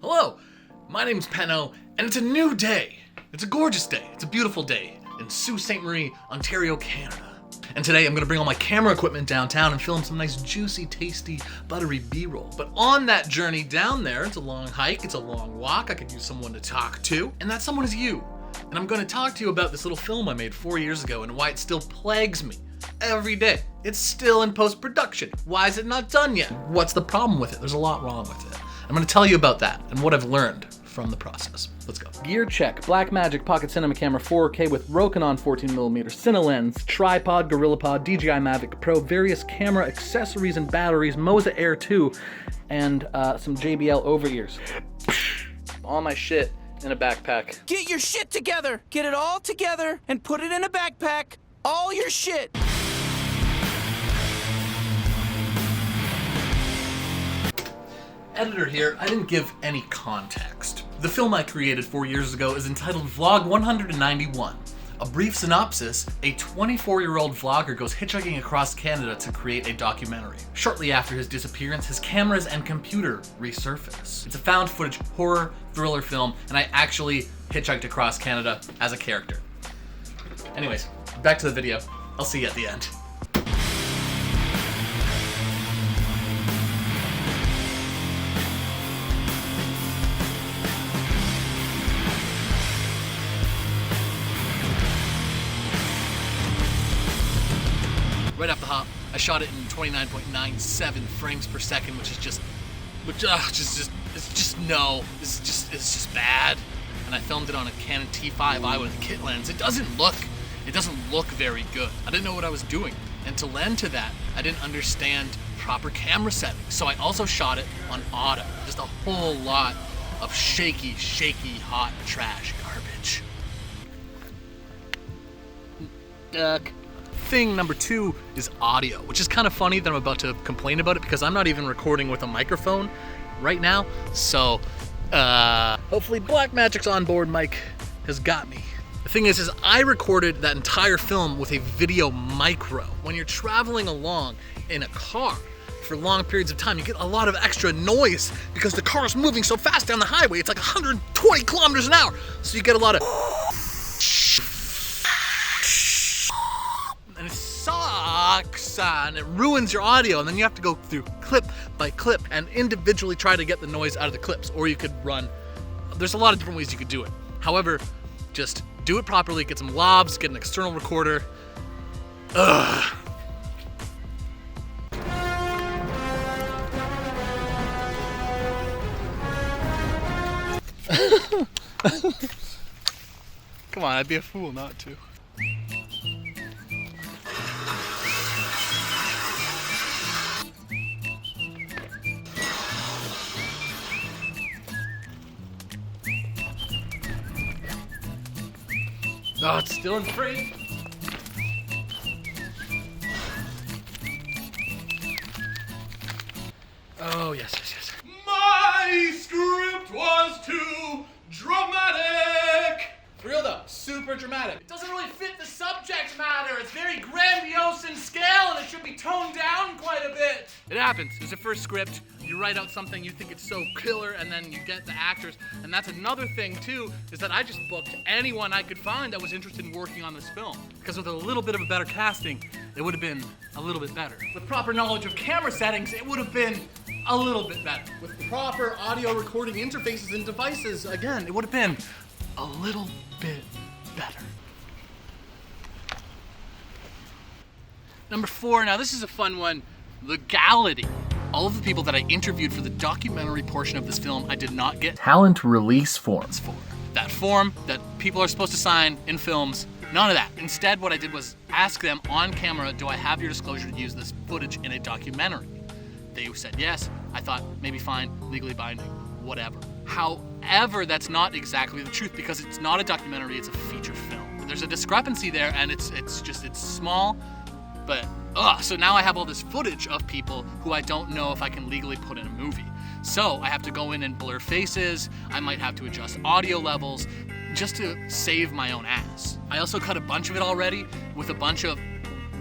Hello, my name's Penno, and it's a new day. It's a gorgeous day. It's a beautiful day in Sault Ste. Marie, Ontario, Canada. And today I'm gonna bring all my camera equipment downtown and film some nice, juicy, tasty, buttery B-roll. But on that journey down there, it's a long hike, it's a long walk, I could use someone to talk to, and that someone is you. And I'm gonna talk to you about this little film I made 4 years ago and why it still plagues me every day. It's still in post-production. Why is it not done yet? What's the problem with it? There's a lot wrong with it. I'm gonna tell you about that and what I've learned from the process. Let's go. Gear check. Blackmagic Pocket Cinema Camera 4K with Rokinon 14mm, Cinelens, tripod, GorillaPod, DJI Mavic Pro, various camera accessories and batteries, Moza Air 2, and some JBL over-ears. All my shit in a backpack. Get your shit together! Get it all together and put it in a backpack! All your shit! Editor here, I didn't give any context. The film I created 4 years ago is entitled Vlog 191. A brief synopsis, a 24-year-old vlogger goes hitchhiking across Canada to create a documentary. Shortly after his disappearance, his cameras and computer resurface. It's a found footage horror thriller film, and I actually hitchhiked across Canada as a character. Anyways, back to the video. I'll see you at the end. Right off the hop, I shot it in 29.97 frames per second, which is just bad. And I filmed it on a Canon T5i with a kit lens. It doesn't look very good. I didn't know what I was doing. And to lend to that, I didn't understand proper camera settings. So I also shot it on auto. Just a whole lot of shaky, hot trash garbage. Duck. Thing number 2 is audio, which is kind of funny that I'm about to complain about it because I'm not even recording with a microphone right now. So, hopefully Blackmagic's onboard mic has got me. The thing is I recorded that entire film with a video micro. When you're traveling along in a car for long periods of time, you get a lot of extra noise because the car is moving so fast down the highway. It's like 120 kilometers an hour. So you get a lot of... and it sucks, and it ruins your audio, and then you have to go through clip by clip and individually try to get the noise out of the clips, or you could run. There's a lot of different ways you could do it. However, just do it properly, get some lavs, get an external recorder. Ugh. Come on, I'd be a fool not to. Oh, it's still in frame. Oh, yes. My script was too dramatic. For real though, super dramatic. It doesn't really fit the subject matter. It's very grandiose in scale and it should be toned down quite a bit. It happens. It's a first script. You write out something, you think it's so killer, and then you get the actors. And that's another thing too, is that I just booked anyone I could find that was interested in working on this film. Because with a little bit of a better casting, it would have been a little bit better. With proper knowledge of camera settings, it would have been a little bit better. With proper audio recording interfaces and devices, again, it would have been a little bit better. Number 4, now this is a fun one, legality. All of the people that I interviewed for the documentary portion of this film, I did not get talent release forms for. That form that people are supposed to sign in films, none of that. Instead, what I did was ask them on camera, do I have your disclosure to use this footage in a documentary? They said yes. I thought maybe fine, legally binding, whatever. However, that's not exactly the truth because it's not a documentary, it's a feature film. There's a discrepancy there and it's small, but so now I have all this footage of people who I don't know if I can legally put in a movie. So I have to go in and blur faces, I might have to adjust audio levels just to save my own ass. I also cut a bunch of it already with a bunch of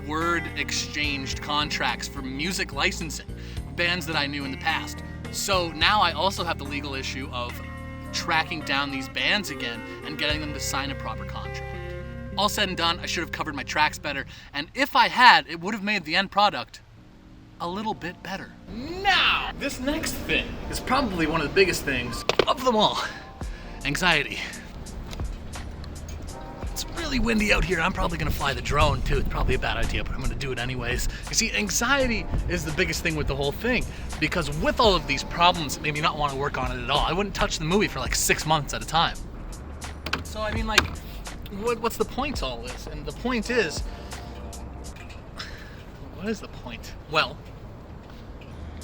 word exchanged contracts for music licensing, bands that I knew in the past. So now I also have the legal issue of tracking down these bands again and getting them to sign a proper contract. All said and done, I should have covered my tracks better, and if I had, it would have made the end product a little bit better. Now, this next thing is probably one of the biggest things of them all. Anxiety. It's really windy out here. I'm probably gonna fly the drone too. It's probably a bad idea, but I'm gonna do it anyways. You see, anxiety is the biggest thing with the whole thing, because with all of these problems, it made me not want to work on it at all. I wouldn't touch the movie for like 6 months at a time. So I mean, like, what's the point to all this? And the point is, what is the point? Well,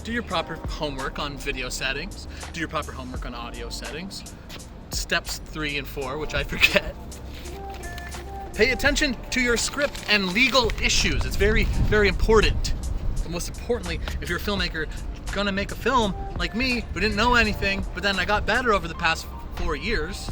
do your proper homework on video settings. Do your proper homework on audio settings. Steps 3 and 4, which I forget. Pay attention to your script and legal issues. It's very, very important. And most importantly, if you're a filmmaker gonna make a film like me, who didn't know anything, but then I got better over the past 4 years,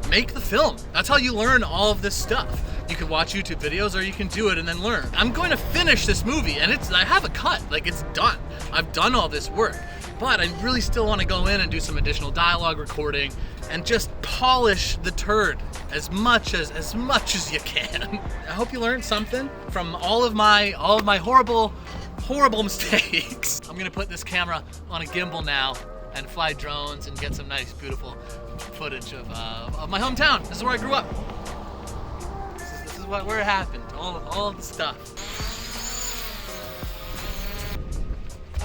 make the film. That's how you learn all of this stuff. You can watch YouTube videos or you can do it and then learn. I'm going to finish this movie and I have a cut, like it's done. I've done all this work, but I really still want to go in and do some additional dialogue recording and just polish the turd as much as you can. I hope you learned something from all of my horrible mistakes. I'm gonna put this camera on a gimbal now and fly drones and get some nice, beautiful footage of my hometown. This is where I grew up. This is where it happened. All of the stuff.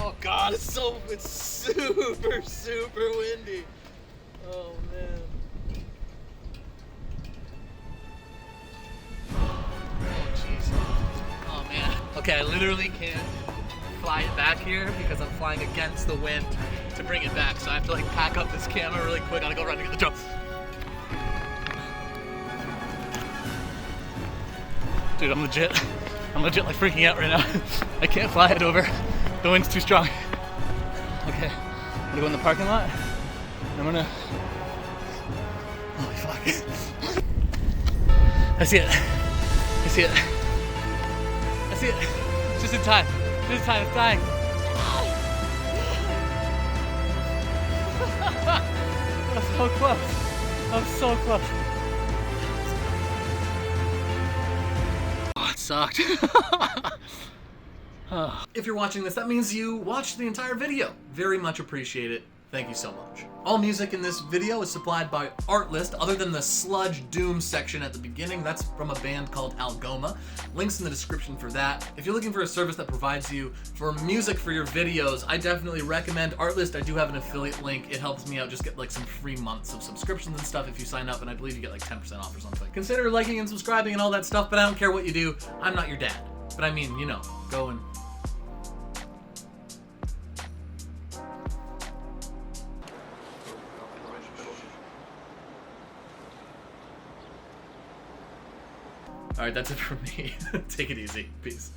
Oh God, it's super, super windy. Oh man. Oh jeez. Oh man. Okay, I literally can't fly it back here because I'm flying against the wind to bring it back. So I have to like pack up this camera really quick. I gotta go run to get the drone. Dude, I'm legit like freaking out right now. I can't fly it over. The wind's too strong. Okay, I'm gonna go in the parking lot. I'm gonna, holy fuck. I see it. It's just in time. It's dying. I'm so close. Oh, it sucked. If you're watching this, that means you watched the entire video. Very much appreciate it. Thank you so much. All music in this video is supplied by Artlist, other than the sludge doom section at the beginning. That's from a band called Algoma. Links in the description for that. If you're looking for a service that provides you for music for your videos, I definitely recommend Artlist. I do have an affiliate link. It helps me out. Just get like some free months of subscriptions and stuff if you sign up, and I believe you get like 10% off or something. Consider liking and subscribing and all that stuff, but I don't care what you do. I'm not your dad. But I mean, you know, go and... All right, that's it for me. Take it easy. Peace.